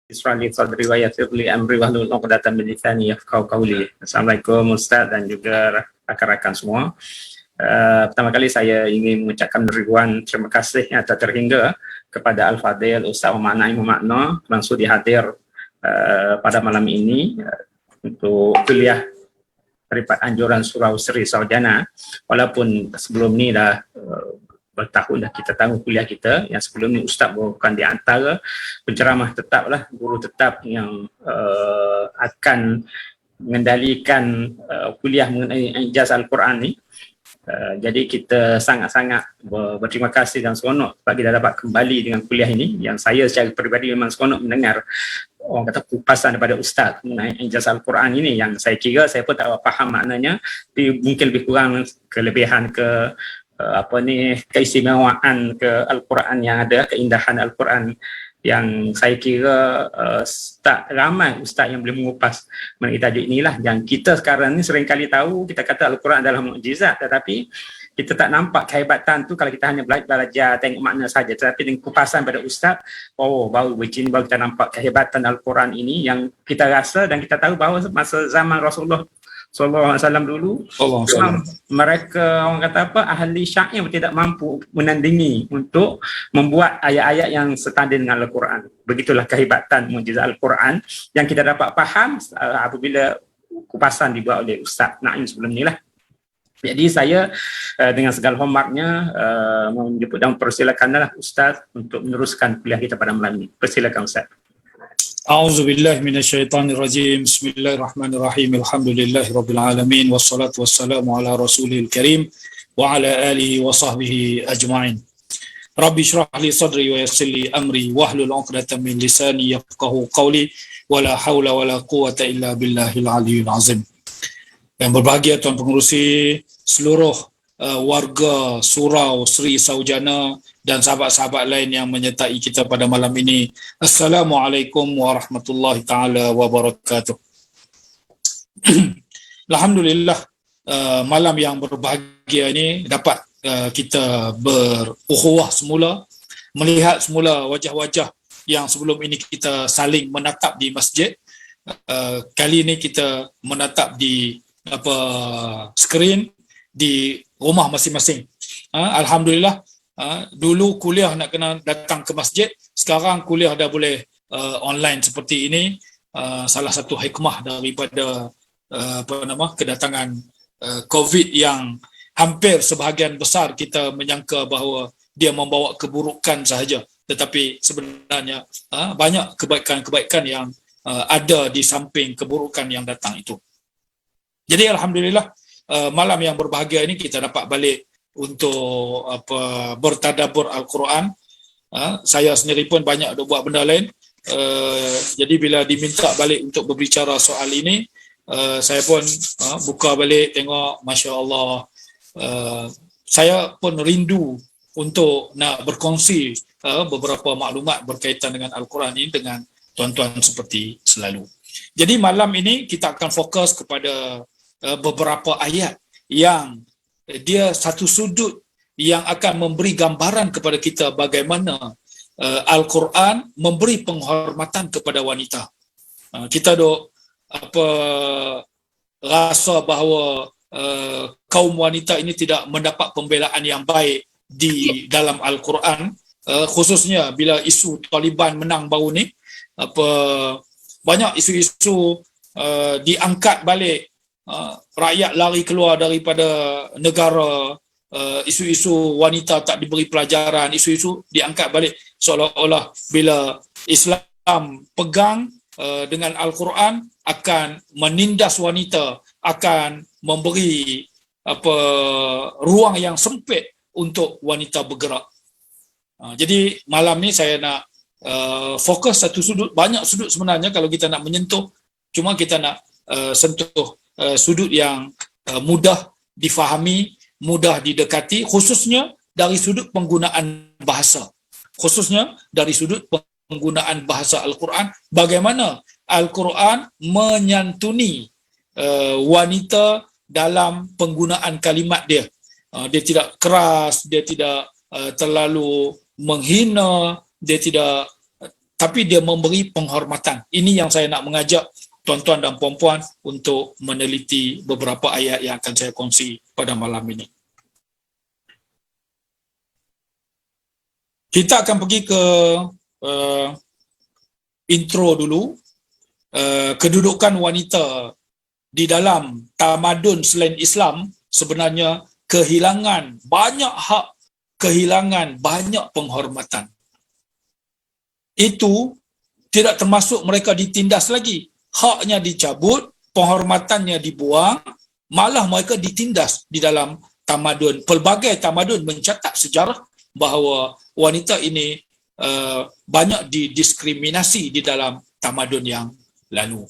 Isra li sadri wa yassir li amri wahlul 'uqdatam min lisani yafqahu qawli. Assalamualaikum Ustaz dan juga rakan-rakan semua. Pertama kali saya ingin mengucapkan ribuan terima kasih yang tak terhingga kepada Al-Fadhil Ustaz Muhammad Naim Makna yang sudi hadir pada malam ini untuk kuliah daripada anjuran Surau Sri Saujana. Walaupun sebelum ni dah bertahun dah kita tahu kuliah kita, yang sebelum ni Ustaz bukan di antara penceramah tetap lah, guru tetap yang akan mengendalikan kuliah mengenai ijaz Al-Quran ni. Jadi kita sangat-sangat berterima kasih dan seronok sebab kita dapat kembali dengan kuliah ini, yang saya secara peribadi memang seronok mendengar orang kata kupasan daripada Ustaz mengenai ijaz Al-Quran ini, yang saya kira saya pun tak faham maknanya, tapi mungkin lebih kurang kelebihan keistimewaan ke Al-Quran yang ada, keindahan Al-Quran yang saya kira tak ramai ustaz yang boleh mengupas mengenai tajuk inilah. Yang kita sekarang ni seringkali tahu, kita kata Al-Quran adalah mukjizat, tetapi kita tak nampak kehebatan tu kalau kita hanya belajar tengok makna saja. Tetapi dengan kupasan pada ustaz, baru kita nampak kehebatan Al-Quran ini, yang kita rasa dan kita tahu bahawa masa zaman Rasulullah Sallallahu Alaihi Wasallam dulu, mereka orang kata ahli syair tidak mampu menandingi untuk membuat ayat-ayat yang setanding dengan Al-Quran. Begitulah kehebatan mukjizat Al-Quran yang kita dapat faham apabila kupasan dibuat oleh Ustaz Naim sebelum ni lah. Jadi saya dengan segala hormatnya menjemput dan persilakanlah Ustaz untuk meneruskan kuliah kita pada malam ini. Persilakan Ustaz. A'udzubillahi minasyaitonirrajim. Bismillahirrahmanirrahim. Alhamdulillahirabbil alamin wassalatu wassalamu ala rasulil karim wa ala alihi wa sahbihi ajma'in. Rabbi shrah li sadri wa yassir li amri wahlul 'uqdatam min lisani yafqahu qawli wa la haula wa la quwwata illa billahil aliyyil azim. Yang berbahagia Tuan Pengerusi, seluruh warga Surau Sri Saujana dan sahabat-sahabat lain yang menyertai kita pada malam ini. Assalamualaikum warahmatullahi taala wabarakatuh. Alhamdulillah, malam yang berbahagia ini dapat kita berukhuwah semula, melihat semula wajah-wajah yang sebelum ini kita saling menatap di masjid. Kali ini kita menatap di skrin di rumah masing-masing. Alhamdulillah, dulu kuliah nak kena datang ke masjid, sekarang kuliah dah boleh online seperti ini. Salah satu hikmah daripada kedatangan COVID yang hampir sebahagian besar kita menyangka bahawa dia membawa keburukan sahaja, tetapi sebenarnya banyak kebaikan-kebaikan yang ada di samping keburukan yang datang itu. Jadi alhamdulillah, malam yang berbahagia ini kita dapat balik untuk bertadabbur Al-Quran. Saya sendiri pun banyak buat benda lain. Jadi bila diminta balik untuk berbicara soal ini, saya pun buka balik tengok, Masya Allah. Saya pun rindu untuk nak berkongsi beberapa maklumat berkaitan dengan Al-Quran ini dengan tuan-tuan seperti selalu. Jadi malam ini kita akan fokus kepada beberapa ayat yang dia satu sudut yang akan memberi gambaran kepada kita bagaimana Al-Quran memberi penghormatan kepada wanita. Kita rasa bahawa kaum wanita ini tidak mendapat pembelaan yang baik di dalam Al-Quran, khususnya bila isu Taliban menang baru ni, banyak isu-isu diangkat balik. Rakyat lari keluar daripada negara, isu-isu wanita tak diberi pelajaran, isu-isu diangkat balik seolah-olah bila Islam pegang dengan Al-Quran akan menindas wanita, akan memberi ruang yang sempit untuk wanita bergerak. Jadi malam ni saya nak fokus satu sudut, banyak sudut sebenarnya kalau kita nak menyentuh, cuma kita nak sentuh sudut yang mudah difahami, mudah didekati, khususnya dari sudut penggunaan bahasa. Khususnya dari sudut penggunaan bahasa Al-Quran, bagaimana Al-Quran menyantuni wanita dalam penggunaan kalimat dia. Dia tidak keras, dia tidak terlalu menghina, dia tidak tapi dia memberi penghormatan. Ini yang saya nak mengajak tuan-tuan dan puan-puan untuk meneliti beberapa ayat yang akan saya kongsi pada malam ini. Kita akan pergi ke intro dulu. Kedudukan wanita di dalam tamadun selain Islam sebenarnya kehilangan banyak hak, kehilangan banyak penghormatan. Itu tidak termasuk mereka ditindas lagi. Haknya dicabut, penghormatannya dibuang, malah mereka ditindas di dalam tamadun. Pelbagai tamadun mencatat sejarah bahawa wanita ini banyak didiskriminasi di dalam tamadun yang lalu.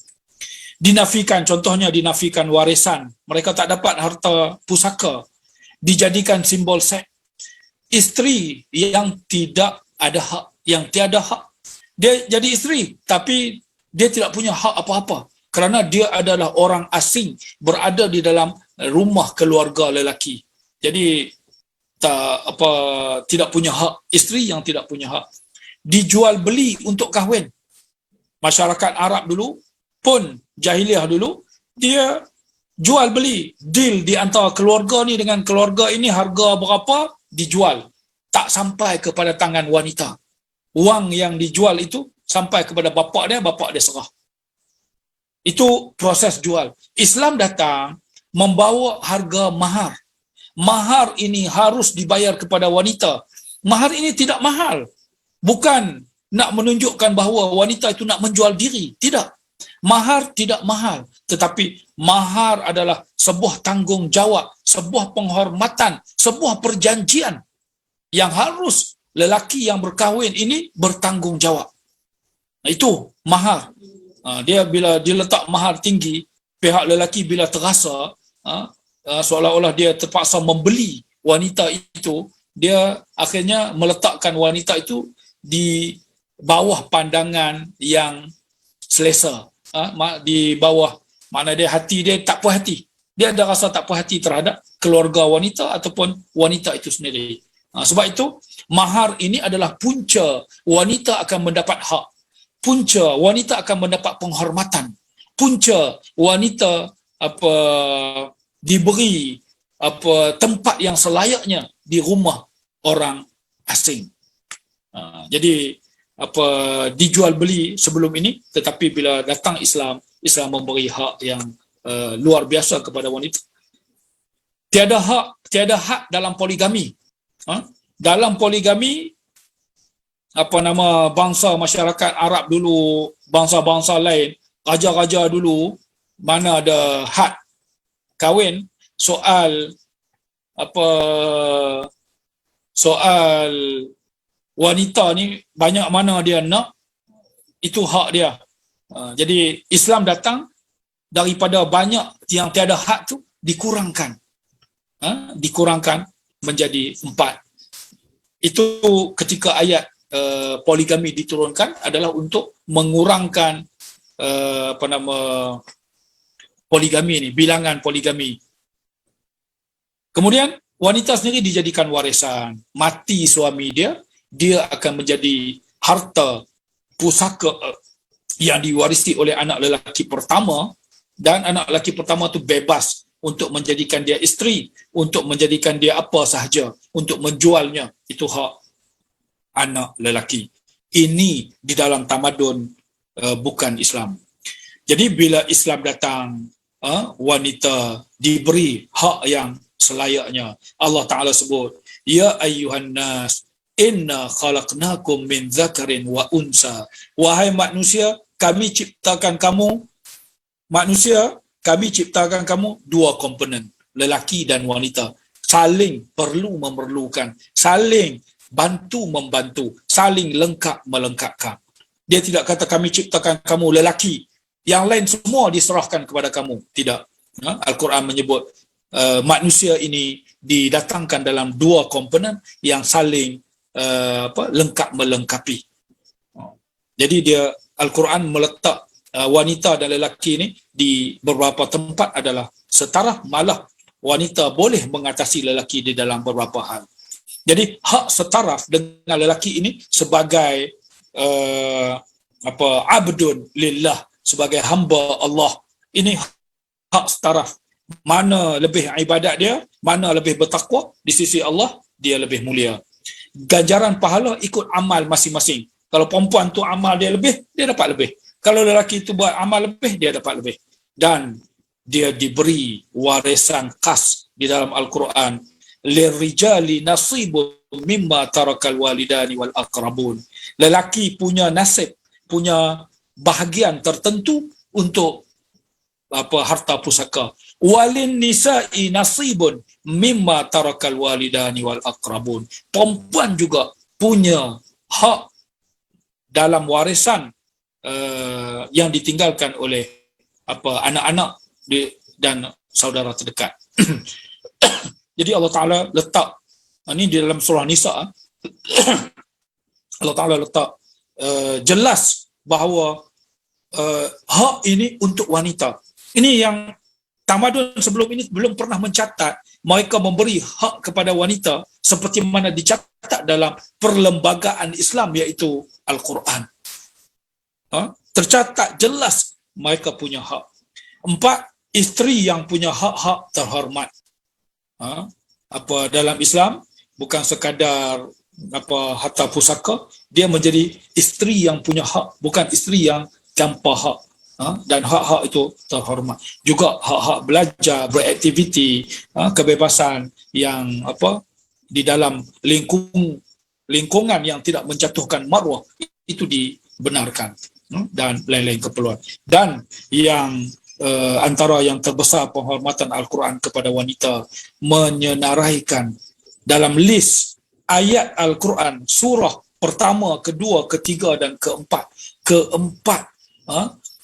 Dinafikan, contohnya dinafikan warisan. Mereka tak dapat harta pusaka. Dijadikan simbol seks. Isteri yang tidak ada hak, yang tiada hak. Dia jadi isteri, tapi dia tidak punya hak apa-apa. Kerana dia adalah orang asing berada di dalam rumah keluarga lelaki. Jadi tidak punya hak. Isteri yang tidak punya hak. Dijual beli untuk kahwin. Masyarakat Arab dulu pun jahiliah dulu, dia jual beli, deal di antara keluarga ni dengan keluarga ini, harga berapa dijual, tak sampai kepada tangan wanita. Wang yang dijual itu sampai kepada bapak dia serah. Itu proses jual. Islam datang membawa harga mahar. Mahar ini harus dibayar kepada wanita. Mahar ini tidak mahal. Bukan nak menunjukkan bahawa wanita itu nak menjual diri. Tidak. Mahar tidak mahal. Tetapi mahar adalah sebuah tanggungjawab, sebuah penghormatan, sebuah perjanjian yang harus lelaki yang berkahwin ini bertanggungjawab. Itu mahar. Dia bila diletak mahar tinggi, pihak lelaki bila terasa seolah-olah dia terpaksa membeli wanita itu, dia akhirnya meletakkan wanita itu di bawah pandangan yang selesa, di bawah, makna dia hati dia tak puas hati, dia ada rasa tak puas hati terhadap keluarga wanita ataupun wanita itu sendiri. Sebab itu mahar ini adalah punca wanita akan mendapat hak, punca wanita akan mendapat penghormatan, punca wanita diberi tempat yang selayaknya di rumah orang asing. Jadi dijual beli sebelum ini, tetapi bila datang Islam memberi hak yang luar biasa kepada wanita. Tiada hak dalam poligami. Dalam poligami, bangsa masyarakat Arab dulu, bangsa-bangsa lain, raja-raja dulu, mana ada had kahwin, soal wanita ni banyak mana dia nak, itu hak dia. Jadi Islam datang daripada banyak yang tiada hak tu dikurangkan. Dikurangkan menjadi 4. Itu ketika ayat poligami diturunkan adalah untuk mengurangkan poligami ni, bilangan poligami. Kemudian wanita sendiri dijadikan warisan. Mati suami dia akan menjadi harta pusaka yang diwarisi oleh anak lelaki pertama, dan anak lelaki pertama tu bebas untuk menjadikan dia isteri, untuk menjadikan dia apa sahaja, untuk menjualnya. Itu hak anak lelaki. Ini di dalam tamadun bukan Islam. Jadi bila Islam datang, wanita diberi hak yang selayaknya. Allah Ta'ala sebut, ya ayyuhan nas, inna khalaqnakum min zakarin wa unsa. Wahai manusia, kami ciptakan kamu, dua komponen, lelaki dan wanita. Saling perlu memerlukan, saling bantu membantu, saling lengkap melengkapkan. Dia tidak kata kami ciptakan kamu lelaki, yang lain semua diserahkan kepada kamu. Tidak. Al-Quran menyebut manusia ini didatangkan dalam dua komponen yang saling lengkap melengkapi. Jadi dia Al-Quran meletak wanita dan lelaki ini di beberapa tempat adalah setara, malah wanita boleh mengatasi lelaki di dalam beberapa hal. Jadi hak setaraf dengan lelaki ini sebagai abdun lillah, sebagai hamba Allah. Ini hak setaraf. Mana lebih ibadat dia, mana lebih bertakwa di sisi Allah, dia lebih mulia. Ganjaran pahala ikut amal masing-masing. Kalau perempuan tu amal dia lebih, dia dapat lebih. Kalau lelaki tu buat amal lebih, dia dapat lebih. Dan dia diberi warisan khas di dalam Al-Quran. Lirijali nasibun mimma tarakal walidani wal aqrabun. Lelaki punya nasib, punya bahagian tertentu untuk harta pusaka. Walin nisa'i nasibun mimma tarakal walidani wal aqrabun. Perempuan juga punya hak dalam warisan yang ditinggalkan oleh anak-anak dan saudara terdekat. Jadi Allah Ta'ala letak, ini di dalam surah Nisa, Allah Ta'ala letak jelas bahawa hak ini untuk wanita. Ini yang tamadun sebelum ini belum pernah mencatat mereka memberi hak kepada wanita seperti mana dicatat dalam perlembagaan Islam, iaitu Al-Quran. Tercatat jelas mereka punya hak. 4, isteri yang punya hak-hak terhormat. Dalam Islam bukan sekadar harta pusaka, dia menjadi isteri yang punya hak, bukan isteri yang tanpa hak. Dan hak-hak itu terhormat. Juga hak-hak belajar, beraktiviti, kebebasan yang di dalam lingkungan yang tidak menjatuhkan maruah, itu dibenarkan, dan lain-lain keperluan. Dan yang antara yang terbesar penghormatan Al-Quran kepada wanita, menyenaraikan dalam list ayat Al-Quran surah pertama, kedua, ketiga dan keempat.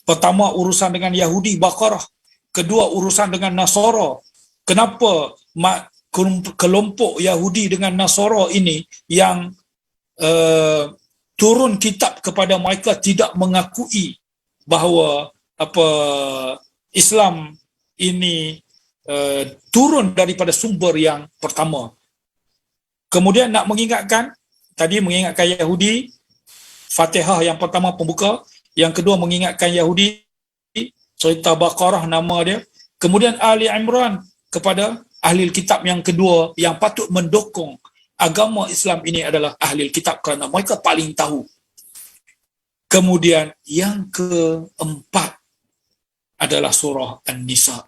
Pertama urusan dengan Yahudi, Baqarah. Kedua urusan dengan Nasara. Kenapa kelompok Yahudi dengan Nasara ini yang turun kitab kepada mereka tidak mengakui bahawa Islam ini turun daripada sumber yang pertama. Kemudian nak mengingatkan Yahudi, Fatihah yang pertama pembuka. Yang kedua mengingatkan Yahudi, cerita Baqarah nama dia. Kemudian Ali Imran kepada ahli kitab yang kedua yang patut mendukung agama Islam ini adalah ahli kitab kerana mereka paling tahu. Kemudian yang keempat adalah surah An-Nisa.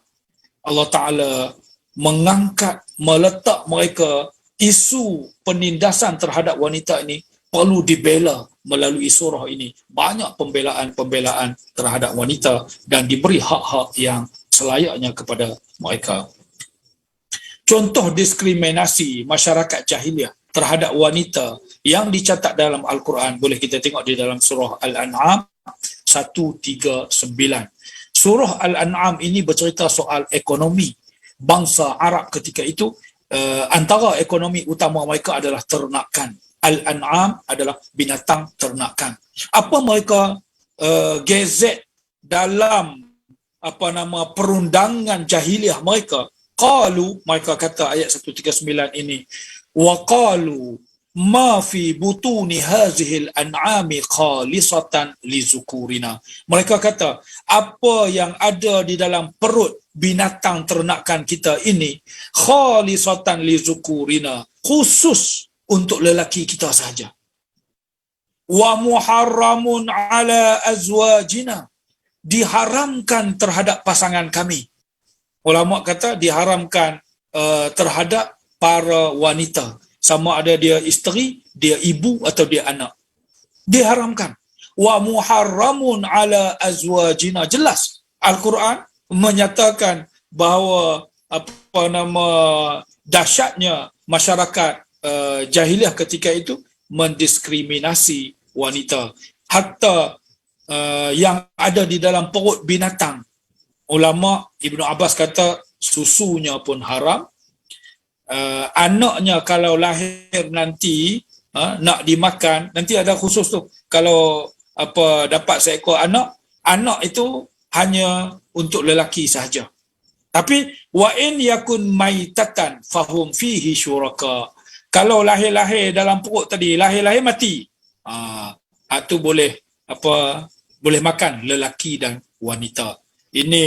Allah Ta'ala meletak mereka, isu penindasan terhadap wanita ini perlu dibela melalui surah ini. Banyak pembelaan terhadap wanita dan diberi hak-hak yang selayaknya kepada mereka. Contoh diskriminasi masyarakat jahiliah terhadap wanita yang dicatat dalam Al-Quran boleh kita tengok di dalam surah Al-An'am 139. Surah Al-An'am ini bercerita soal ekonomi bangsa Arab ketika itu. Antara ekonomi utama mereka adalah ternakan. Al-An'am adalah binatang ternakan. Apa mereka gezet dalam perundangan jahiliah mereka? Mereka kata ayat 139 ini, wa qalu ma fi butuni hazihil an'ami khalisatan li zukurina. Mereka kata apa yang ada di dalam perut binatang ternakan kita ini khalisatan li zukurina, khusus untuk lelaki kita saja. Wa muharramun ala azwajina, diharamkan terhadap pasangan kami. Ulama kata diharamkan terhadap para wanita, sama ada dia isteri, dia ibu atau dia anak. Diharamkan. Wa muharramun ala azwajina, jelas Al-Quran menyatakan bahawa dahsyatnya masyarakat jahiliah ketika itu mendiskriminasi wanita, hatta yang ada di dalam perut binatang. Ulama Ibnu Abbas kata susunya pun haram. Anaknya kalau lahir nanti nak dimakan, nanti ada khusus tu. Kalau dapat seekor anak itu hanya untuk lelaki sahaja. Tapi wa in yakun maitatan fahum fihi syuraka. Kalau lahir-lahir dalam perut tadi, lahir-lahir mati. tu boleh boleh makan lelaki dan wanita. Ini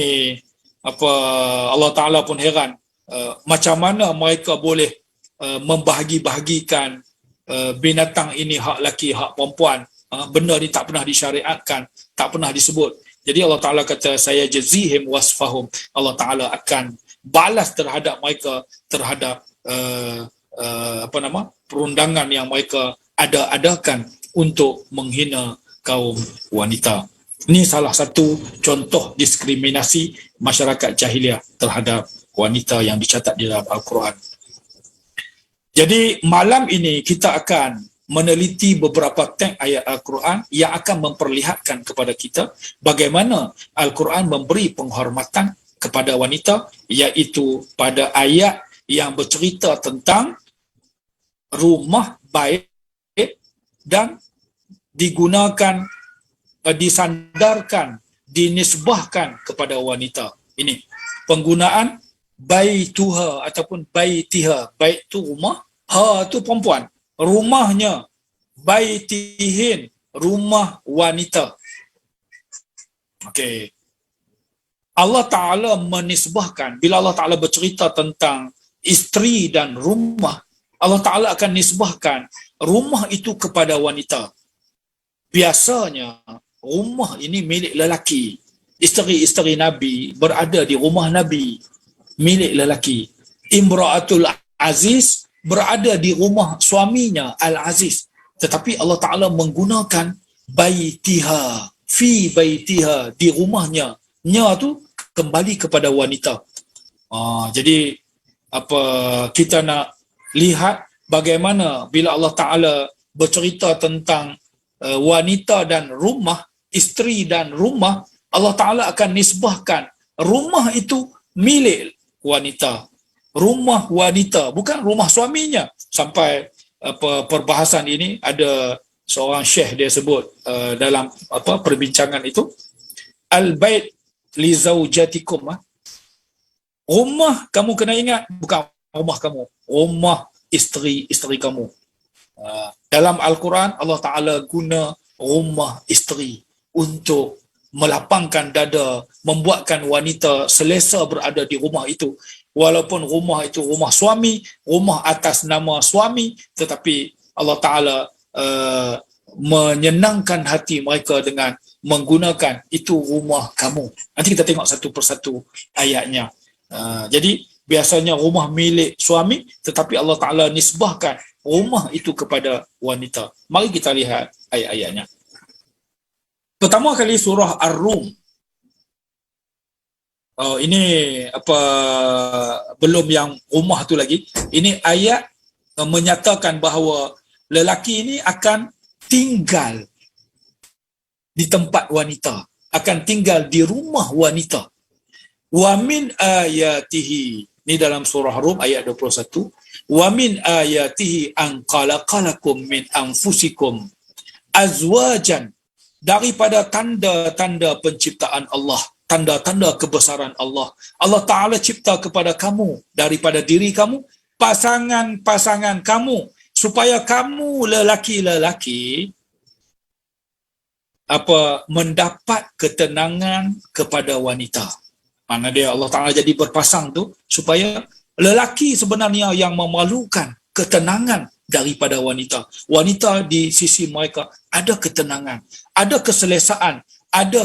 Allah Taala pun heran macam mana mereka boleh membahagi-bahagikan binatang ini, hak laki hak perempuan. Benda ni tak pernah disyariatkan, tak pernah disebut. Jadi Allah Taala kata saya jazihim wasfahum. Allah Taala akan balas terhadap mereka terhadap perundangan yang mereka adakan untuk menghina kaum wanita. Ini salah satu contoh diskriminasi masyarakat jahiliah terhadap wanita yang dicatat di dalam Al-Quran. Jadi malam ini kita akan meneliti beberapa teks ayat Al-Quran yang akan memperlihatkan kepada kita bagaimana Al-Quran memberi penghormatan kepada wanita, iaitu pada ayat yang bercerita tentang rumah baik dan digunakan, disandarkan, dinisbahkan kepada wanita. Ini penggunaan baituha ataupun baitiha. Bait tu rumah, ha tu perempuan. Rumahnya, baitihin, rumah wanita. Okey. Allah Ta'ala menisbahkan, bila Allah Ta'ala bercerita tentang isteri dan rumah, Allah Ta'ala akan nisbahkan rumah itu kepada wanita. Biasanya rumah ini milik lelaki. Isteri-isteri Nabi berada di rumah Nabi, milik lelaki. Imra'atul Aziz berada di rumah suaminya Al-Aziz. Tetapi Allah Ta'ala menggunakan baitiha, fi baitiha, di rumahnya. Nya tu kembali kepada wanita. Jadi kita nak lihat bagaimana bila Allah Ta'ala bercerita tentang wanita dan rumah, isteri dan rumah, Allah Ta'ala akan nisbahkan rumah itu milik wanita. Rumah wanita, bukan rumah suaminya. Sampai perbahasan ini ada seorang syekh dia sebut dalam perbincangan itu, al-bait li zaujatikum. Rumah kamu kena ingat bukan rumah kamu, rumah isteri kamu. Dalam Al-Quran Allah Ta'ala guna rumah isteri untuk melapangkan dada, membuatkan wanita selesa berada di rumah itu. Walaupun rumah itu rumah suami, rumah atas nama suami, tetapi Allah Ta'ala menyenangkan hati mereka dengan menggunakan itu rumah kamu. Nanti kita tengok satu persatu ayatnya. Jadi biasanya rumah milik suami, tetapi Allah Ta'ala nisbahkan rumah itu kepada wanita. Mari kita lihat ayat-ayatnya. Pertama kali surah Ar-Rum. Ini belum yang rumah tu lagi. Ini ayat menyatakan bahawa lelaki ini akan tinggal di tempat wanita, akan tinggal di rumah wanita. Wa min ayatihi, ini dalam surah Rum ayat 21. Wa min ayatihi an khalaqalakum min anfusikum azwajan, daripada tanda-tanda penciptaan Allah, tanda-tanda kebesaran Allah. Allah Ta'ala cipta kepada kamu daripada diri kamu pasangan-pasangan kamu, supaya kamu lelaki-lelaki mendapat ketenangan kepada wanita. Mana dia Allah Ta'ala jadi berpasang tu supaya lelaki sebenarnya yang memerlukan ketenangan daripada wanita. Wanita di sisi mereka ada ketenangan, ada keselesaan, ada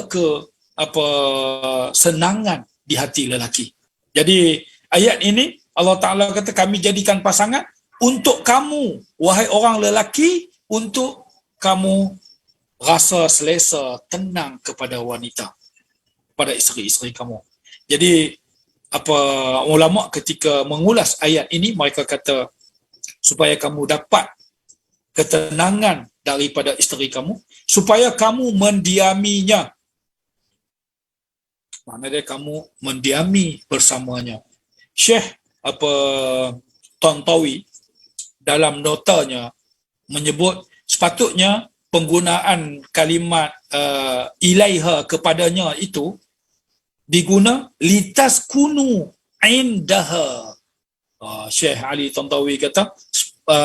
senangan di hati lelaki. Jadi ayat ini Allah Ta'ala kata kami jadikan pasangan untuk kamu, wahai orang lelaki, untuk kamu rasa selesa, tenang kepada wanita, pada isteri-isteri kamu. Jadi ulama ketika mengulas ayat ini, mereka kata supaya kamu dapat ketenangan daripada isteri kamu, supaya kamu mendiaminya. Maknanya kamu mendiami bersamanya. Syekh Tantawi dalam notanya menyebut sepatutnya penggunaan kalimat ilaiha kepadanya itu diguna litaskunu indaha. Syekh Ali Tantawi kata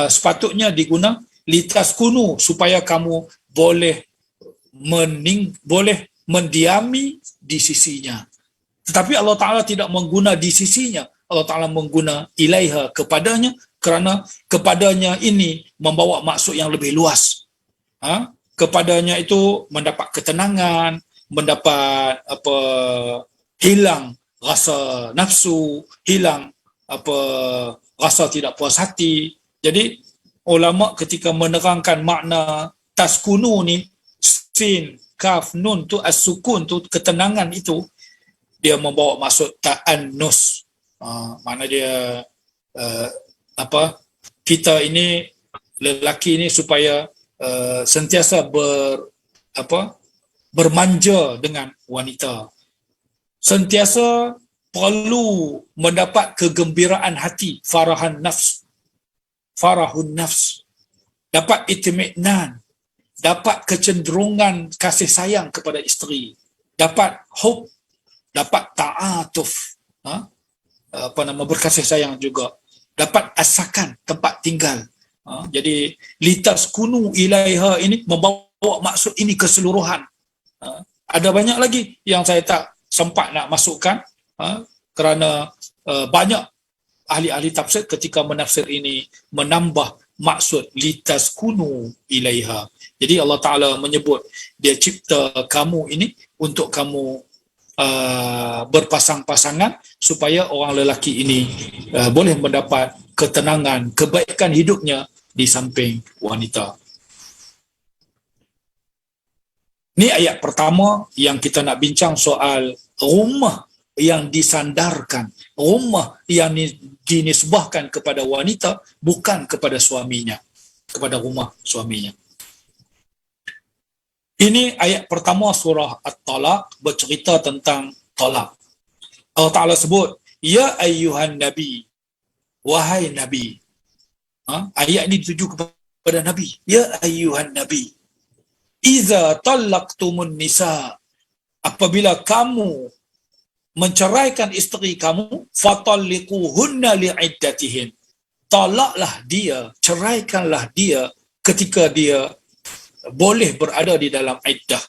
sepatutnya diguna litaskunu, supaya kamu boleh boleh mendiami di sisinya. Tetapi Allah Ta'ala tidak mengguna di sisinya. Allah Ta'ala mengguna ilaiha, kepadanya, kerana kepadanya ini membawa maksud yang lebih luas. Kepadanya itu mendapat ketenangan, mendapat hilang rasa nafsu, hilang rasa tidak puas hati. Jadi ulama ketika menerangkan makna taskunu ni, sin, kaf, nun tu, as-sukun tu, ketenangan itu, dia membawa maksud ta'annus. Mana dia kita ini, lelaki ini supaya sentiasa bermanja dengan wanita, sentiasa perlu mendapat kegembiraan hati, farahun nafs, dapat itmi'nan, dapat kecenderungan kasih sayang kepada isteri, dapat hub, dapat ta'atuf, berkasih sayang juga, dapat asakan, tempat tinggal. Jadi litas kunu ilaiha ini membawa maksud ini keseluruhan. Ada banyak lagi yang saya tak sempat nak masukkan, kerana banyak ahli-ahli tafsir ketika menafsir ini menambah maksud litas kunu ilaiha. Jadi Allah Ta'ala menyebut dia cipta kamu ini untuk kamu berpasang-pasangan, supaya orang lelaki ini boleh mendapat ketenangan, kebaikan hidupnya di samping wanita. Ini ayat pertama yang kita nak bincang soal rumah yang disandarkan, rumah yang dinisbahkan kepada wanita, bukan kepada suaminya, kepada rumah suaminya. Ini ayat pertama surah At-Talaq, bercerita tentang talak. Allah Ta'ala sebut, ya ayyuhan nabi, wahai nabi. Ayat ini dituju kepada nabi. Ya ayyuhan nabi, iza talaqtumun nisa, apabila kamu menceraikan isteri kamu, fatalliquhunna li'iddatihin, talaklah dia, ceraikanlah dia ketika dia boleh berada di dalam iddah.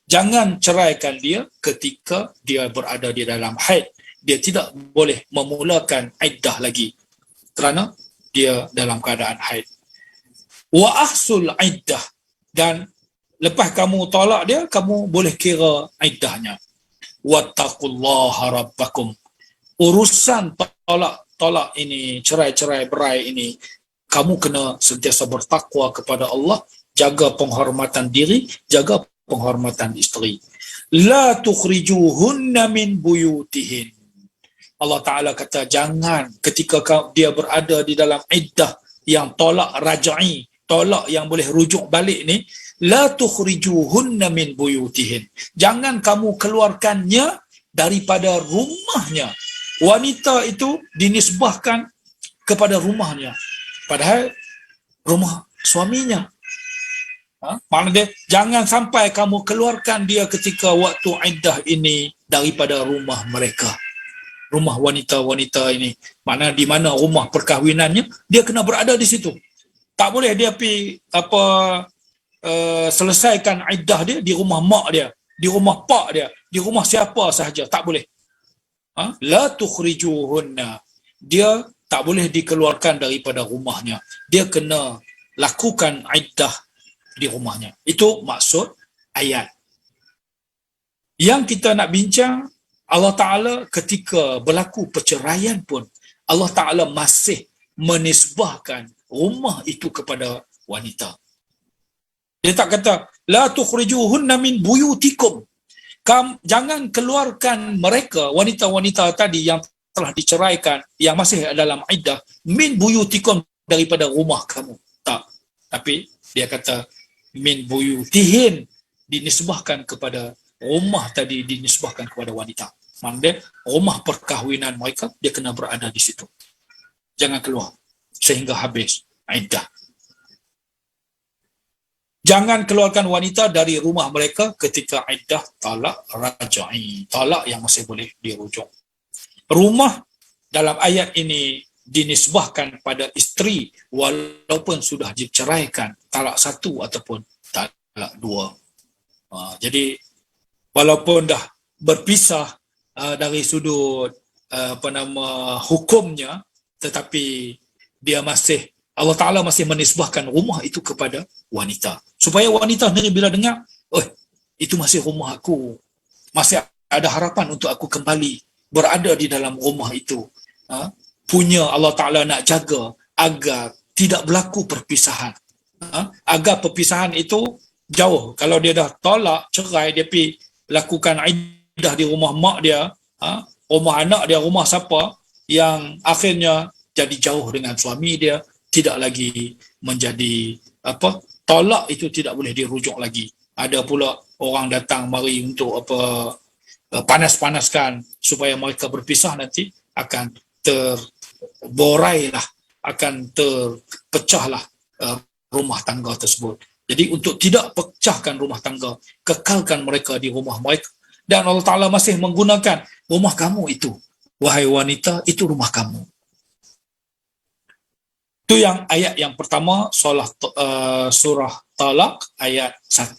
Jangan ceraikan dia ketika dia berada di dalam haid. Dia tidak boleh memulakan iddah lagi kerana dia dalam keadaan haid. Wa ahsul iddah, dan lepas kamu tolak dia, kamu boleh kira iddahnya. Wattaqullaha rabbakum, urusan tolak ini, cerai-cerai berai ini, kamu kena sentiasa bertakwa kepada Allah, jaga penghormatan diri, jaga penghormatan isteri. La tukhrijuhunna min buyutihin. Allah Ta'ala kata, jangan ketika dia berada di dalam iddah yang tolak raj'i, tolak yang boleh rujuk balik ni, la tukhrijuhunna min buyutihin, jangan kamu keluarkannya daripada rumahnya. Wanita itu dinisbahkan kepada rumahnya, padahal rumah suaminya. Maknanya dia, jangan sampai kamu keluarkan dia ketika waktu iddah ini daripada rumah mereka, rumah wanita-wanita ini. Maknanya di mana rumah perkahwinannya, dia kena berada di situ. Tak boleh dia pergi selesaikan iddah dia di rumah mak dia, di rumah pak dia, di rumah siapa sahaja, tak boleh. La tukhrijuhunna, dia tak boleh dikeluarkan daripada rumahnya, dia kena lakukan iddah di rumahnya. Itu maksud ayat. Yang kita nak bincang, Allah Ta'ala ketika berlaku perceraian pun, Allah Ta'ala masih menisbahkan rumah itu kepada wanita. Dia tak kata, la tukhrijuhunna min buyutikum, jangan keluarkan mereka, wanita-wanita tadi yang telah diceraikan, yang masih dalam iddah, min buyutikum, daripada rumah kamu. Tak. Tapi dia kata, min buyutihin, dinisbahkan kepada rumah tadi, dinisbahkan kepada wanita. Maksudnya rumah perkahwinan mereka, dia kena berada di situ, jangan keluar sehingga habis iddah. Jangan keluarkan wanita dari rumah mereka ketika iddah talak raj'i, talak yang masih boleh dirujuk. Rumah dalam ayat ini dinisbahkan pada isteri walaupun sudah diceraikan talak satu ataupun talak talak dua. Jadi walaupun dah berpisah dari sudut hukumnya, tetapi dia masih, Allah Ta'ala masih menisbahkan rumah itu kepada wanita, supaya wanita sendiri bila dengar, oh itu masih rumah aku, masih ada harapan untuk aku kembali berada di dalam rumah itu. Punya Allah Ta'ala nak jaga agar tidak berlaku perpisahan, agar perpisahan itu jauh. Kalau dia dah tolak, cerai, dia pergi lakukan iddah di rumah mak dia, rumah anak dia, rumah siapa, yang akhirnya jadi jauh dengan suami dia, tidak lagi menjadi tolak itu tidak boleh dirujuk lagi. Ada pula orang datang mari untuk panas-panaskan supaya mereka berpisah, nanti akan terborailah, akan terpecahlah rumah tangga tersebut. Jadi untuk tidak pecahkan rumah tangga, kekalkan mereka di rumah mereka. Dan Allah Ta'ala masih menggunakan rumah kamu itu, wahai wanita, itu rumah kamu. Itu yang ayat yang pertama, surah Talaq ayat 1.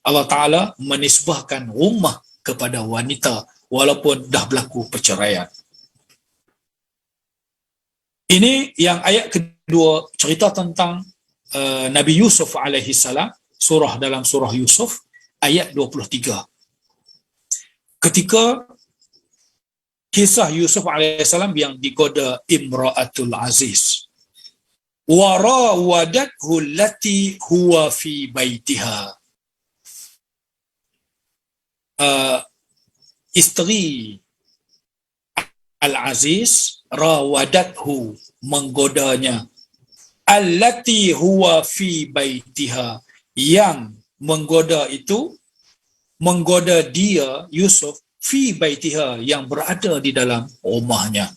Allah Ta'ala menisbahkan rumah kepada wanita walaupun dah berlaku perceraian. Ini yang ayat kedua, cerita tentang Nabi Yusuf alaihi salam, dalam surah Yusuf ayat 23. Ketika kisah Yusuf alaihi salam yang digoda Imra'atul Aziz, wa rawadathu allati huwa fi baitiha, isteri Al-Aziz, rawadathu, menggodanya, allati huwa fi baitiha, yang menggoda itu, menggoda dia Yusuf, fi baitiha, yang berada di dalam rumahnya.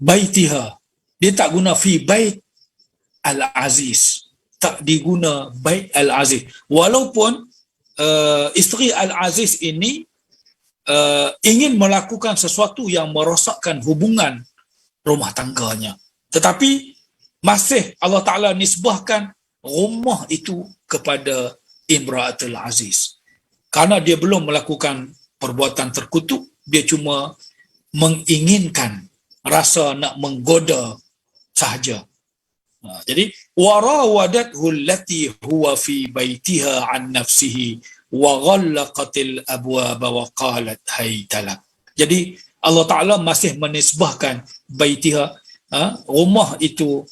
Baitiha, dia tak guna fi bait Al-Aziz, tak diguna bait Al-Aziz, walaupun isteri Al-Aziz ini ingin melakukan sesuatu yang merosakkan hubungan rumah tangganya, tetapi masih Allah Ta'ala nisbahkan rumah itu kepada Imra'atul Aziz, karena dia belum melakukan perbuatan terkutuk, dia cuma menginginkan, rasa nak menggoda sahaja. Jadi warawadathu allati huwa fi baitiha an nafsihi wa ghallaqatil abwaba wa qalat haytalak. Jadi Allah Ta'ala masih menisbahkan baitiha, rumah itu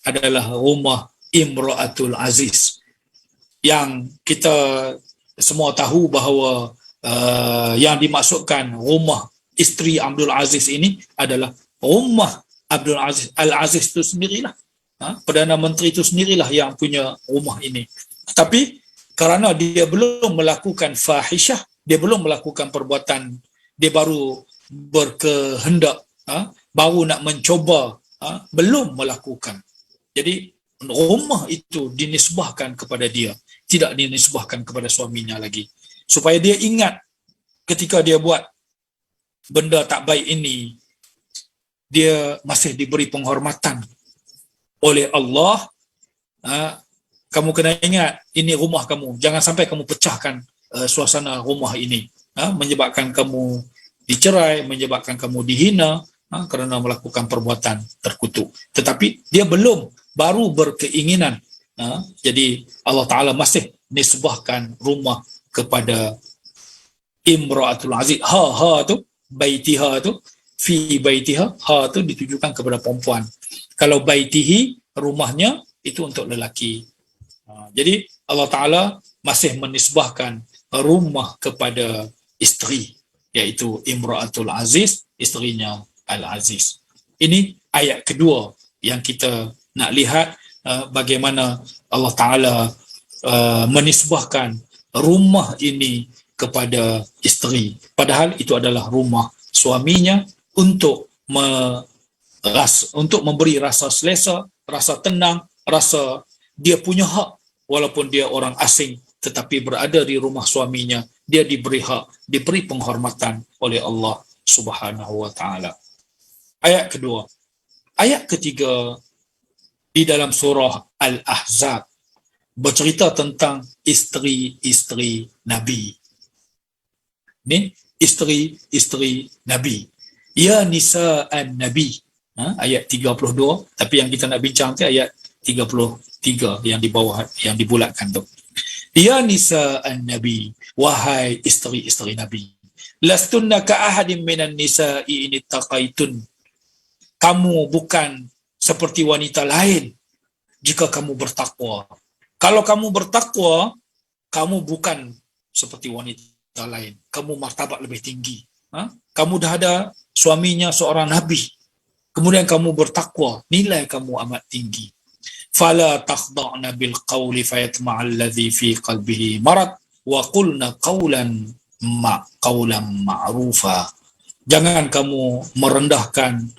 adalah rumah Imra'atul Aziz, yang kita semua tahu bahawa yang dimaksudkan rumah isteri Abdul Aziz ini adalah rumah Abdul Aziz. Al-Aziz itu sendirilah, Perdana Menteri itu sendirilah yang punya rumah ini. Tapi kerana dia belum melakukan fahishah, dia belum melakukan perbuatan, dia baru berkehendak, baru nak mencoba, belum melakukan. Jadi rumah itu dinisbahkan kepada dia, tidak dinisbahkan kepada suaminya lagi, supaya dia ingat ketika dia buat benda tak baik ini, dia masih diberi penghormatan oleh Allah. Kamu kena ingat, ini rumah kamu, jangan sampai kamu pecahkan suasana rumah ini, menyebabkan kamu dicerai, menyebabkan kamu dihina kerana melakukan perbuatan terkutuk. Tetapi dia belum, baru berkeinginan. Jadi Allah Ta'ala masih nisbahkan rumah kepada Imra'atul Aziz. Ha tu, baitiha tu, fi baitiha, ha tu ditujukan kepada perempuan. Kalau baitihi, rumahnya, itu untuk lelaki. Jadi Allah Ta'ala masih menisbahkan rumah kepada isteri, iaitu Imra'atul Aziz, isterinya Al-Aziz. Ini ayat kedua yang kita nak lihat bagaimana Allah Ta'ala menisbahkan rumah ini kepada isteri, padahal itu adalah rumah suaminya, untuk memberi rasa selesa, rasa tenang, rasa dia punya hak, walaupun dia orang asing tetapi berada di rumah suaminya, dia diberi hak, diberi penghormatan oleh Allah Subhanahu wa Ta'ala. Ayat kedua. Ayat ketiga, di dalam surah Al-Ahzab bercerita tentang isteri-isteri Nabi. Ni isteri-isteri Nabi. Ya nisa'an Nabi. Ayat 32, tapi yang kita nak bincang tu ayat 33 yang di bawah, yang dibulatkan tu. Ya nisa'an Nabi, wahai isteri-isteri Nabi. Lastunna ka ahadin minan nisa'i in ittaqaitun. Kamu bukan seperti wanita lain jika kamu bertakwa. Kalau kamu bertakwa, kamu bukan seperti wanita lain. Kamu martabat lebih tinggi. Kamu dah ada suaminya seorang Nabi. Kemudian kamu bertakwa, nilai kamu amat tinggi. Fala takhda'na bil qawli fayatma'al ladzi fi qalbihi marad wa qulna qawlan ma'rufa. Jangan kamu merendahkan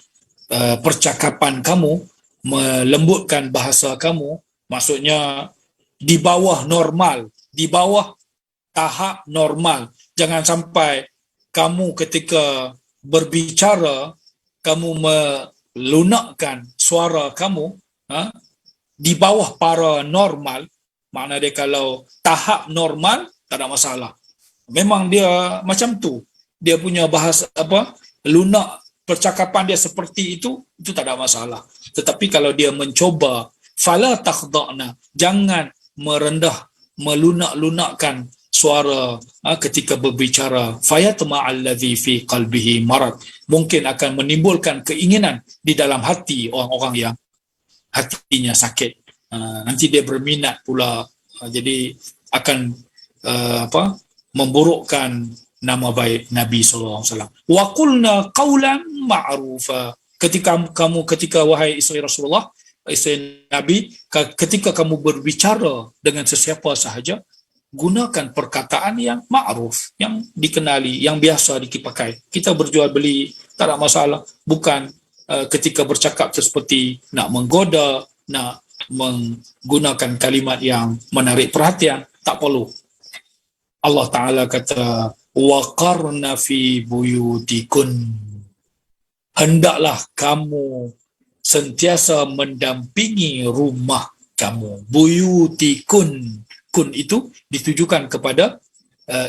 percakapan kamu, melembutkan bahasa kamu, maksudnya di bawah normal, di bawah tahap normal. Jangan sampai kamu ketika berbicara, kamu melunakkan suara kamu di bawah para normal. Makna dia kalau tahap normal, tak ada masalah. Memang dia macam tu. Dia punya bahasa lunak, percakapan dia seperti itu tak ada masalah. Tetapi kalau dia mencoba, fala takhda'na, jangan merendah, melunak-lunakkan suara ketika berbicara, fayatma'al ladzi fi qalbihi marad, mungkin akan menimbulkan keinginan di dalam hati orang-orang yang hatinya sakit. Nanti dia berminat pula, jadi akan memburukkan nama baik Nabi SAW. Wa qulna qawlan ma'rufa. Ketika wahai isteri Rasulullah, isteri Nabi, ketika kamu berbicara dengan sesiapa sahaja, gunakan perkataan yang ma'ruf, yang dikenali, yang biasa dipakai. Kita berjual beli, tak ada masalah. Bukan ketika bercakap seperti nak menggoda, nak menggunakan kalimat yang menarik perhatian, tak perlu. Allah Ta'ala kata, waqarna fi buyutikun. Hendaklah kamu sentiasa mendampingi rumah kamu. Buyutikun. Kun itu ditujukan kepada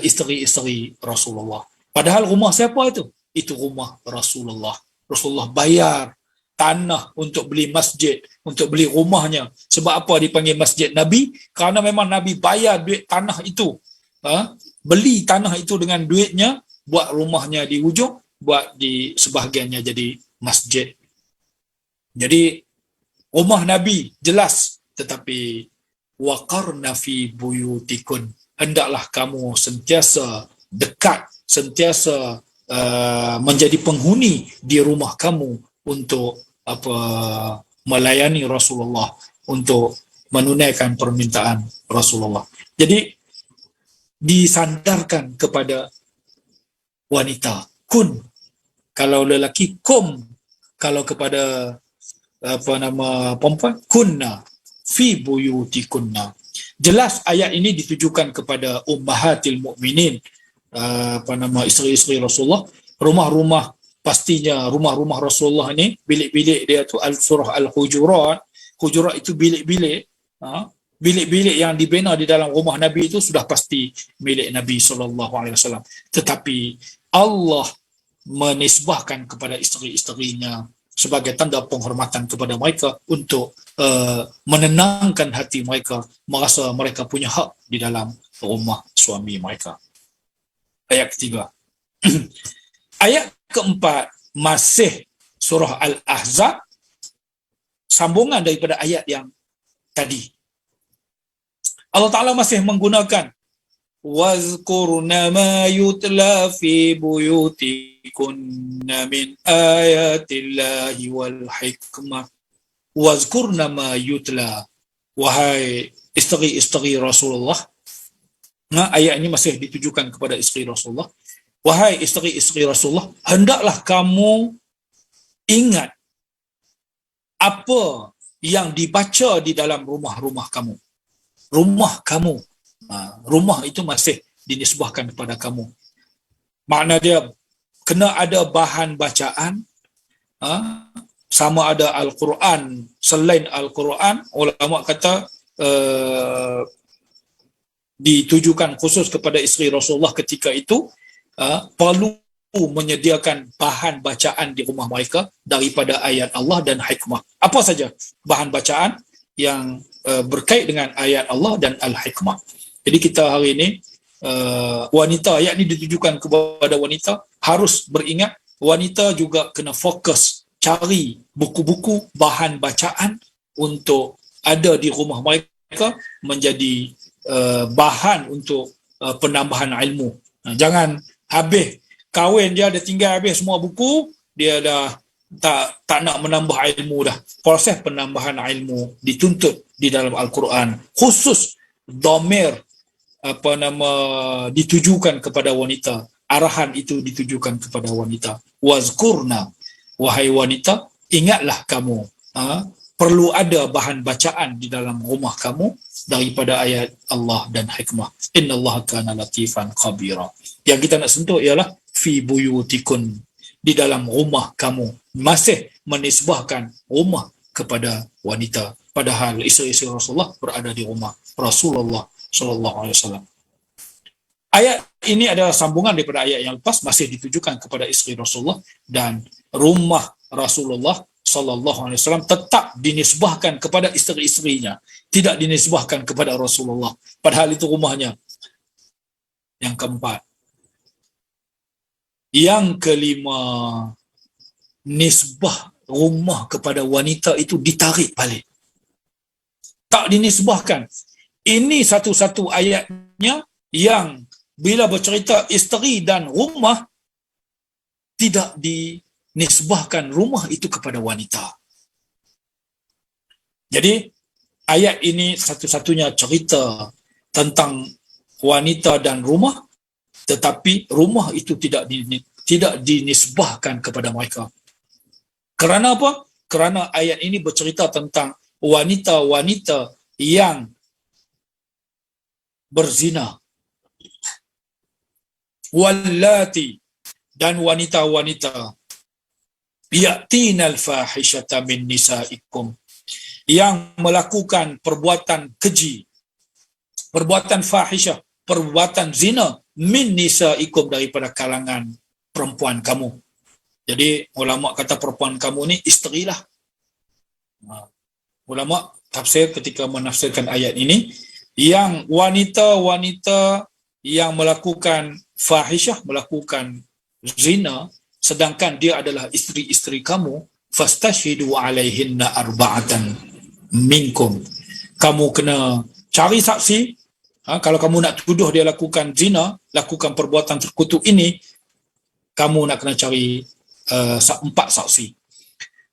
isteri-isteri Rasulullah. Padahal rumah siapa itu? Itu rumah Rasulullah. Rasulullah bayar tanah untuk beli masjid, untuk beli rumahnya. Sebab apa dipanggil Masjid Nabi? Kerana memang Nabi bayar duit tanah itu. Beli tanah itu dengan duitnya, buat rumahnya di hujung, buat di sebahagiannya jadi masjid. Jadi rumah Nabi jelas, tetapi waqarna fi buyutikun, hendaklah kamu sentiasa dekat, sentiasa menjadi penghuni di rumah kamu untuk melayani Rasulullah, untuk menunaikan permintaan Rasulullah. Jadi disandarkan kepada wanita, kun. Kalau lelaki, kum. Kalau kepada perempuan, kunna fi buyutikunna. Jelas ayat ini ditujukan kepada ummahatil mukminin, isteri-isteri Rasulullah. Rumah-rumah, pastinya rumah-rumah Rasulullah ni, bilik-bilik dia tu surah Al-Hujurat. Hujurat itu bilik-bilik. Bilik-bilik yang dibina di dalam rumah Nabi itu sudah pasti milik Nabi SAW. Tetapi Allah menisbahkan kepada isteri-isterinya sebagai tanda penghormatan kepada mereka untuk menenangkan hati mereka, merasa mereka punya hak di dalam rumah suami mereka. Ayat ketiga. Ayat keempat masih surah Al-Ahzab, sambungan daripada ayat yang tadi. Allah Ta'ala masih menggunakan wazkurna ma yutla fi buyutikunna min ayatillahi wal hikmah. Wazkurna ma yutla, wahai isteri-isteri Rasulullah. Ayat ini masih ditujukan kepada isteri Rasulullah. Wahai isteri-isteri Rasulullah, hendaklah kamu ingat apa yang dibaca di dalam rumah-rumah kamu. Rumah kamu, rumah itu masih dinisbahkan kepada kamu. Makna dia kena ada bahan bacaan sama ada Al-Quran, selain Al-Quran, ulama kata ditujukan khusus kepada isteri Rasulullah ketika itu, perlu menyediakan bahan bacaan di rumah mereka daripada ayat Allah dan hikmah. Apa saja bahan bacaan yang berkait dengan ayat Allah dan al-hikmah. Jadi kita hari ini, wanita, ayat ini ditujukan kepada wanita, harus beringat wanita juga kena fokus cari buku-buku bahan bacaan untuk ada di rumah mereka menjadi bahan untuk penambahan ilmu. Jangan habis kahwin dia ada tinggal habis semua buku, dia dah tak nak menambah ilmu dah. Proses penambahan ilmu dituntut di dalam Al-Quran. Khusus dhamir ditujukan kepada wanita. Arahan itu ditujukan kepada wanita. Wazkurna, wahai wanita, ingatlah kamu, perlu ada bahan bacaan di dalam rumah kamu daripada ayat Allah dan hikmah. Innallaha kana latifan khabira. Yang kita nak sentuh ialah fi buyutikun, di dalam rumah kamu. Masih menisbahkan rumah kepada wanita, padahal isteri-isteri Rasulullah berada di rumah Rasulullah sallallahu alaihi wasallam. Ayat ini adalah sambungan daripada ayat yang lepas, masih ditujukan kepada isteri Rasulullah, dan rumah Rasulullah sallallahu alaihi wasallam tetap dinisbahkan kepada isteri-isterinya, tidak dinisbahkan kepada Rasulullah, padahal itu rumahnya. Yang keempat, yang kelima, nisbah rumah kepada wanita itu ditarik balik, tak dinisbahkan. Ini satu-satu ayatnya yang bila bercerita isteri dan rumah, tidak dinisbahkan rumah itu kepada wanita. Jadi ayat ini satu-satunya cerita tentang wanita dan rumah, tetapi rumah itu tidak dinisbahkan kepada mereka. Kerana apa? Kerana ayat ini bercerita tentang wanita-wanita yang berzina, wallati, dan wanita-wanita ya'tinal fahishata min nisaikum, yang melakukan perbuatan keji, perbuatan fahisyah, perbuatan zina, min nisaikum, daripada kalangan perempuan kamu. Jadi ulama kata perempuan kamu ni isterilah. Ulama tafsir ketika menafsirkan ayat ini, yang wanita-wanita yang melakukan fahisyah, melakukan zina, sedangkan dia adalah isteri-isteri kamu, fastashhidu alaihinna arba'atan minkum, kamu kena cari saksi. Kalau kamu nak tuduh dia lakukan zina, lakukan perbuatan terkutuk ini, kamu nak kena cari 4 saksi.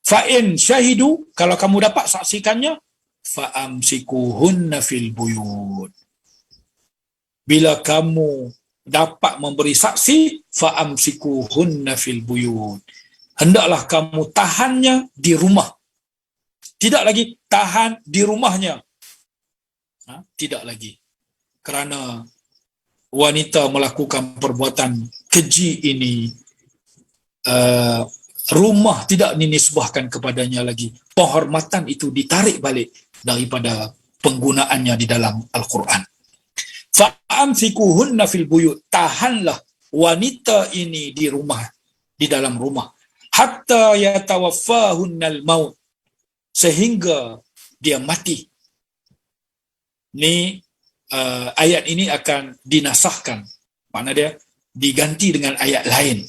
Fa'in syahidu, kalau kamu dapat saksikannya, fa'amsikuhunna fil buyut, bila kamu dapat memberi saksi, fa'amsikuhunna fil buyut, hendaklah kamu tahannya di rumah. Tidak lagi tahan di rumahnya, tidak lagi, kerana wanita melakukan perbuatan keji ini, rumah tidak dinisbahkan kepadanya lagi. Penghormatan itu ditarik balik daripada penggunaannya di dalam Al-Quran. Fa'amsikuhunna fil buyut, tahanlah wanita ini di rumah, di dalam rumah, hatta yatawaffahunnal maut, sehingga dia mati. Ni ayat ini akan dinasahkan, makna dia diganti dengan ayat lain.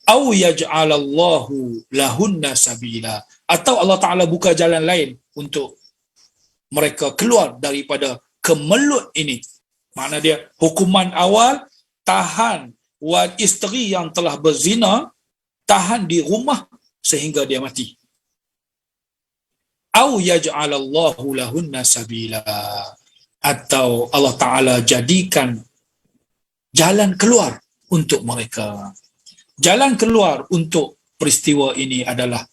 Au yaj'alallahu lahunna sabila, atau Allah Ta'ala buka jalan lain untuk mereka keluar daripada kemelut ini. Makna dia hukuman awal, tahan isteri yang telah berzina, tahan di rumah sehingga dia mati. Au yaj'alallahu lahunna sabila, atau Allah Ta'ala jadikan jalan keluar untuk mereka. Jalan keluar untuk peristiwa ini adalah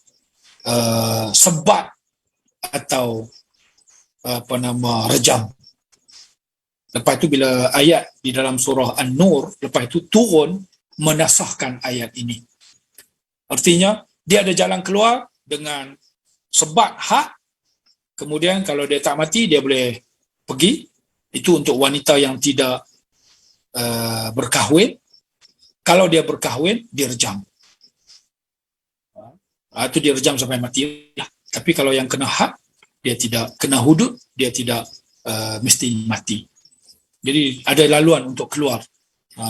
sebat atau rejam. Lepas itu bila ayat di dalam surah An-Nur lepas itu turun menasahkan ayat ini. Artinya dia ada jalan keluar dengan sebat hak, kemudian kalau dia tak mati dia boleh pergi. Itu untuk wanita yang tidak berkahwin. Kalau dia berkahwin, direjam. Itu direjam sampai mati. Tapi kalau yang kena had, dia tidak kena hudud, dia tidak mesti mati. Jadi ada laluan untuk keluar.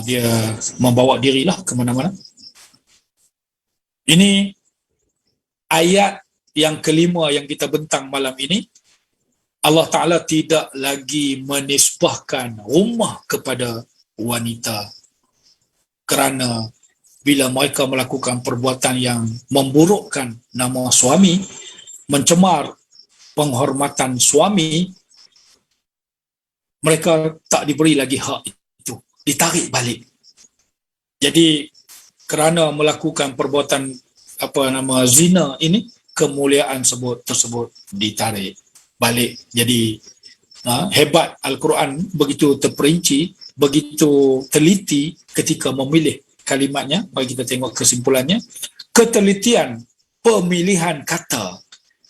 Dia membawa dirilah ke mana-mana. Ini ayat yang kelima yang kita bentang malam ini. Allah Ta'ala tidak lagi menisbahkan rumah kepada wanita, kerana bila mereka melakukan perbuatan yang memburukkan nama suami, mencemar penghormatan suami, mereka tak diberi lagi hak itu, ditarik balik. Jadi kerana melakukan perbuatan zina ini, kemuliaan tersebut ditarik balik. Jadi hebat Al-Quran, begitu terperinci, begitu teliti ketika memilih kalimatnya. Mari kita tengok kesimpulannya. Ketelitian pemilihan kata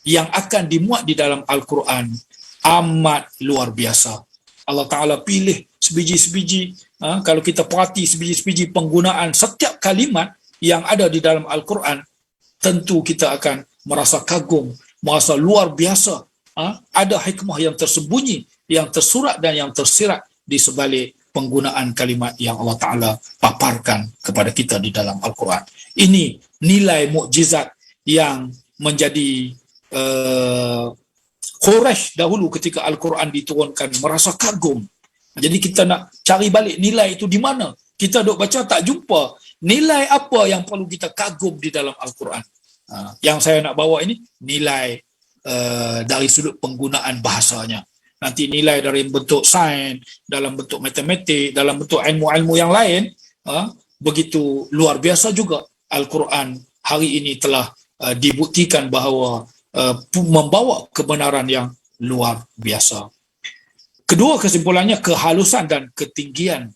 yang akan dimuat di dalam Al-Quran amat luar biasa. Allah Ta'ala pilih sebiji-sebiji. Kalau kita perhati sebiji-sebiji penggunaan setiap kalimat yang ada di dalam Al-Quran, tentu kita akan merasa kagum, merasa luar biasa. Ada hikmah yang tersembunyi, yang tersurat dan yang tersirat di sebalik penggunaan kalimat yang Allah Ta'ala paparkan kepada kita di dalam Al-Quran. Ini nilai mukjizat yang menjadi Quraisy dahulu ketika Al-Quran diturunkan merasa kagum. Jadi kita nak cari balik nilai itu di mana. Kita duk baca tak jumpa nilai apa yang perlu kita kagum di dalam Al-Quran. Yang saya nak bawa ini nilai dari sudut penggunaan bahasanya. Nanti nilai dari bentuk sains, dalam bentuk matematik, dalam bentuk ilmu-ilmu yang lain, begitu luar biasa juga. Al-Quran hari ini telah dibuktikan bahawa membawa kebenaran yang luar biasa. Kedua kesimpulannya, kehalusan dan ketinggian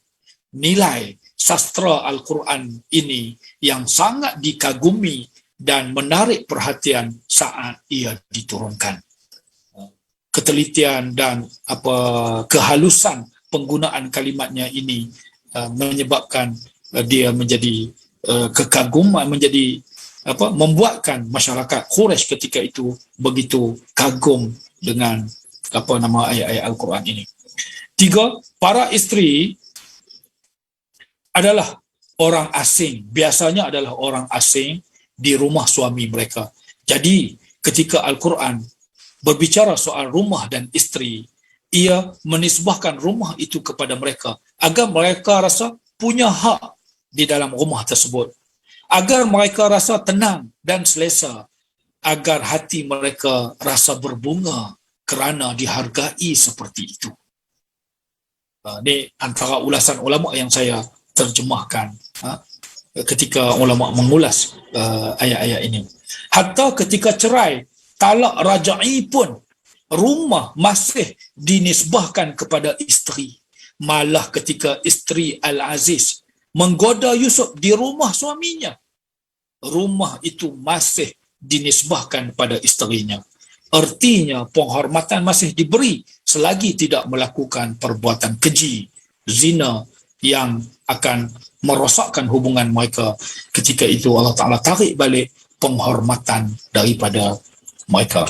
nilai sastra Al-Quran ini yang sangat dikagumi dan menarik perhatian saat ia diturunkan. Ketelitian dan kehalusan penggunaan kalimatnya ini menyebabkan dia menjadi kekaguman, menjadi membuatkan masyarakat Quraisy ketika itu begitu kagum dengan ayat-ayat Al-Quran ini. 3, para isteri adalah orang asing, biasanya adalah orang asing di rumah suami mereka. Jadi ketika Al-Quran berbicara soal rumah dan isteri, ia menisbahkan rumah itu kepada mereka agar mereka rasa punya hak di dalam rumah tersebut, agar mereka rasa tenang dan selesa, agar hati mereka rasa berbunga kerana dihargai seperti itu. Ini antara ulasan ulama yang saya terjemahkan ketika ulama mengulas ayat-ayat ini. Hatta ketika cerai, talak raja'i pun, rumah masih dinisbahkan kepada isteri. Malah ketika isteri Al-Aziz menggoda Yusuf di rumah suaminya, rumah itu masih dinisbahkan pada isterinya. Artinya penghormatan masih diberi selagi tidak melakukan perbuatan keji, zina yang akan merosakkan hubungan mereka. Ketika itu Allah Ta'ala tarik balik penghormatan daripada mereka.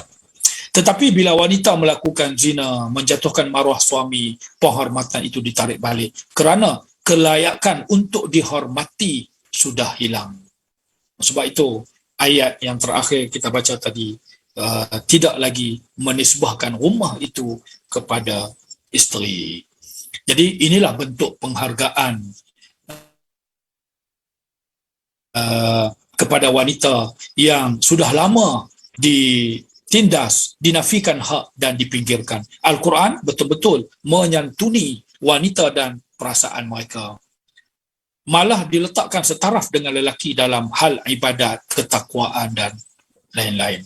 Tetapi bila wanita melakukan zina, menjatuhkan maruah suami, penghormatan itu ditarik balik kerana kelayakan untuk dihormati sudah hilang. Sebab itu ayat yang terakhir kita baca tadi tidak lagi menisbahkan rumah itu kepada isteri. Jadi inilah bentuk penghargaan kepada wanita yang sudah lama ditindas, dinafikan hak dan dipinggirkan. Al-Quran betul-betul menyantuni wanita dan perasaan mereka. Malah diletakkan setaraf dengan lelaki dalam hal ibadat, ketakwaan dan lain-lain.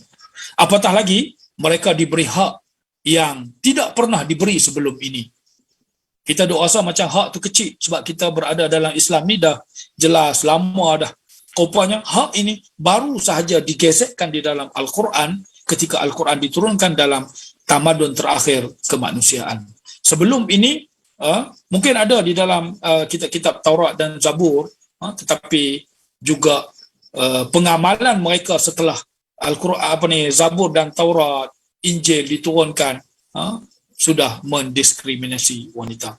Apatah lagi, mereka diberi hak yang tidak pernah diberi sebelum ini. Kita duk rasa macam hak tu kecil sebab kita berada dalam Islam ni dah jelas lama dah. rupanya hak ini baru sahaja digesekkan di dalam Al-Quran ketika Al-Quran diturunkan dalam tamadun terakhir kemanusiaan. Sebelum ini mungkin ada di dalam kitab-kitab Taurat dan Zabur, tetapi juga pengamalan mereka setelah Al-Quran, Zabur dan Taurat, Injil diturunkan, sudah mendiskriminasi wanita.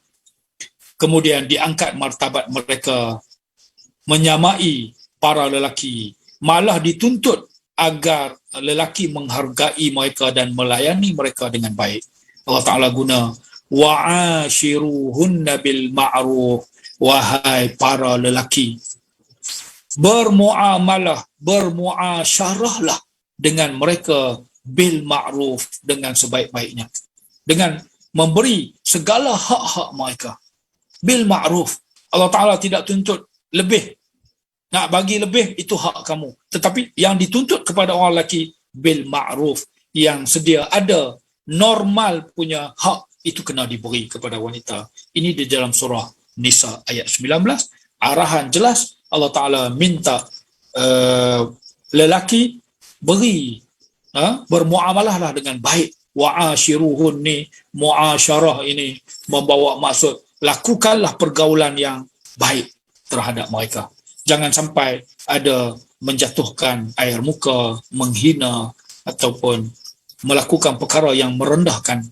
Kemudian diangkat martabat mereka menyamai para lelaki, malah dituntut agar lelaki menghargai mereka dan melayani mereka dengan baik. Allah Ta'ala guna wa'ashiruhunna bil ma'ruf, wahai para lelaki, bermuasyarahlah dengan mereka bil ma'ruf, dengan sebaik-baiknya, dengan memberi segala hak-hak mereka bil ma'ruf. Allah Ta'ala tidak tuntut lebih, nak bagi lebih itu hak kamu, tetapi yang dituntut kepada orang lelaki bil ma'ruf, yang sedia ada normal punya hak itu kena diberi kepada wanita. Ini di dalam surah Nisa ayat 19, arahan jelas. Allah Ta'ala minta lelaki beri, bermuamalahlah dengan baik. Wa'ashiruhun ni, muasyarah ini membawa maksud lakukanlah pergaulan yang baik terhadap mereka. Jangan sampai ada menjatuhkan air muka, menghina ataupun melakukan perkara yang merendahkan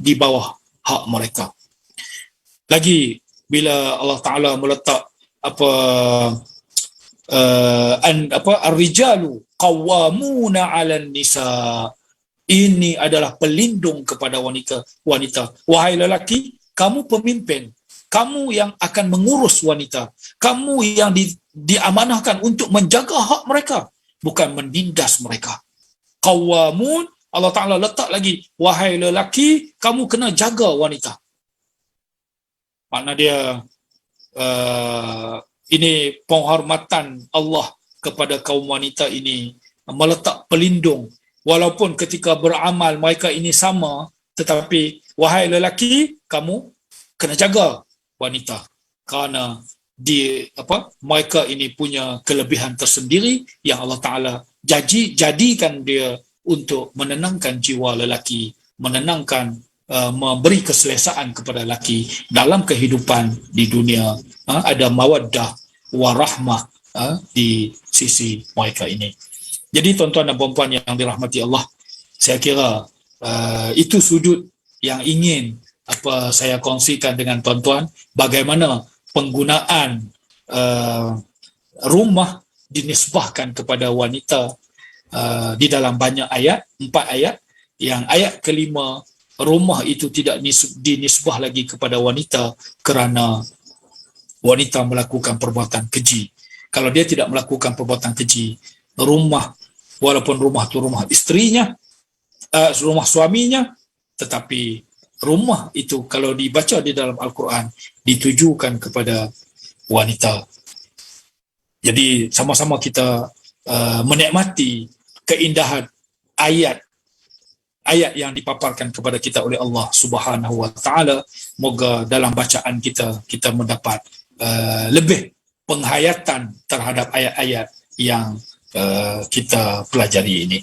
di bawah hak mereka. Lagi bila Allah Ta'ala meletak ar-rijalu qawwamuna 'alan nisa, ini adalah pelindung kepada wanita. Wahai lelaki, kamu pemimpin, kamu yang akan mengurus wanita, kamu yang diamanahkan untuk menjaga hak mereka, bukan menindas mereka. Qawwamun, Allah Ta'ala letak lagi, wahai lelaki, kamu kena jaga wanita. Makna dia ini penghormatan Allah kepada kaum wanita ini, meletak pelindung. Walaupun ketika beramal mereka ini sama, tetapi wahai lelaki, kamu kena jaga wanita, kerana mereka ini punya kelebihan tersendiri yang Allah Ta'ala jadikan dia untuk menenangkan jiwa lelaki, memberi keselesaan kepada lelaki dalam kehidupan di dunia. Ada mawaddah warahmah di sisi mereka ini. Jadi tuan-tuan dan puan-puan yang dirahmati Allah, saya kira itu sudut yang ingin saya kongsikan dengan tuan-tuan, bagaimana penggunaan rumah dinisbahkan kepada wanita di dalam banyak ayat, 4 ayat. Yang ayat kelima, rumah itu tidak dinisbah lagi kepada wanita kerana wanita melakukan perbuatan keji. Kalau dia tidak melakukan perbuatan keji, rumah, walaupun rumah itu rumah isterinya, rumah suaminya, tetapi rumah itu kalau dibaca di dalam Al-Quran ditujukan kepada wanita. Jadi sama-sama kita menikmati keindahan ayat yang dipaparkan kepada kita oleh Allah Subhanahu wa Ta'ala. Moga dalam bacaan kita mendapat lebih penghayatan terhadap ayat-ayat yang kita pelajari ini.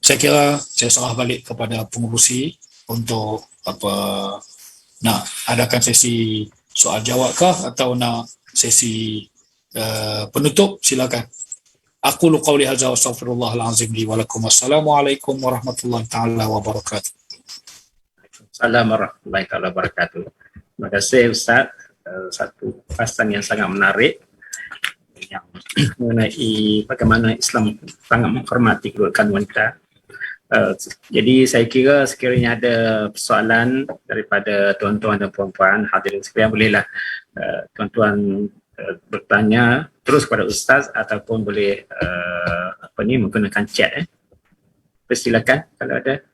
Saya kira saya serah balik kepada pengurusi untuk nak adakan sesi soal jawab kah atau nak sesi penutup. Silakan. Aqulu qawli hadza wa astaghfirullahal azim li wa lakum. Assalamualaikum warahmatullahi taala wabarakatuh. Assalamualaikum warahmatullahi wabarakatuh. Terima kasih Ustaz. Satu bahasan yang sangat menarik yang mengenai bagaimana Islam sangat menghormati kedudukan wanita. Jadi saya kira sekiranya ada persoalan daripada tuan-tuan dan puan-puan hadirin sekalian, bolehlah tuan-tuan bertanya terus kepada Ustaz ataupun boleh menggunakan chat. Persilakan kalau ada.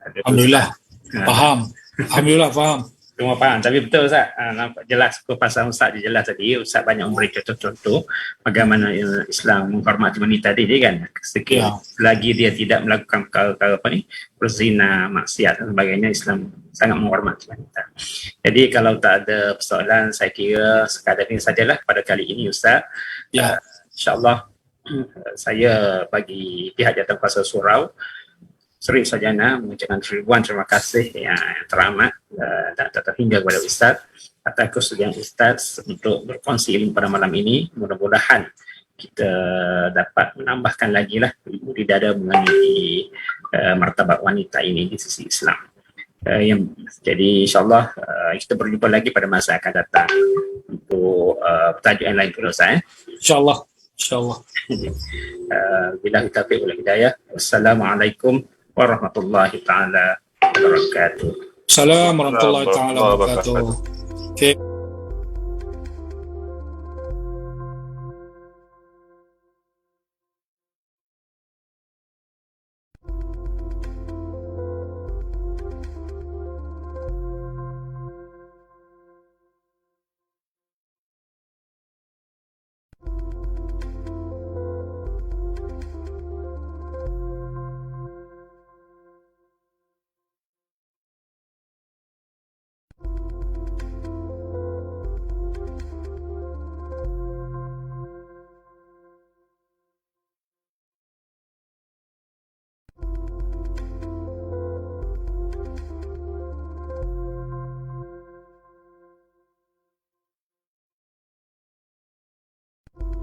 Alhamdulillah, faham. Alhamdulillah, faham. Semua faham, tapi betul Ustaz, nampak jelas kupasan Ustaz dia jelas tadi. Ustaz banyak memberi contoh-contoh bagaimana Islam menghormati wanita tadi kan. Lagi dia tidak melakukan perkara berzina, maksiat dan sebagainya, Islam sangat menghormati wanita. Jadi kalau tak ada persoalan, saya kira sekadar ini sajalah pada kali ini Ustaz. InsyaAllah saya bagi pihak Jawatankuasa Surau Seri Sarjana mengucapkan ribuan terima kasih yang teramat dan terhingga kepada Ustaz atas kesediaan Ustaz untuk berkongsi ilmu pada malam ini. Mudah-mudahan kita dapat menambahkan lagi lah ilmu di dada mengenai martabat wanita ini di sisi Islam. Jadi insyaAllah kita berjumpa lagi pada masa akan datang untuk tajuk yang lain pula Ustaz. InsyaAllah. Billahi taufiq wal hidayah. Wassalamualaikum warahmatullahi taala wabarakatuh. Assalamualaikum warahmatullahi taala wabarakatuh. Okay.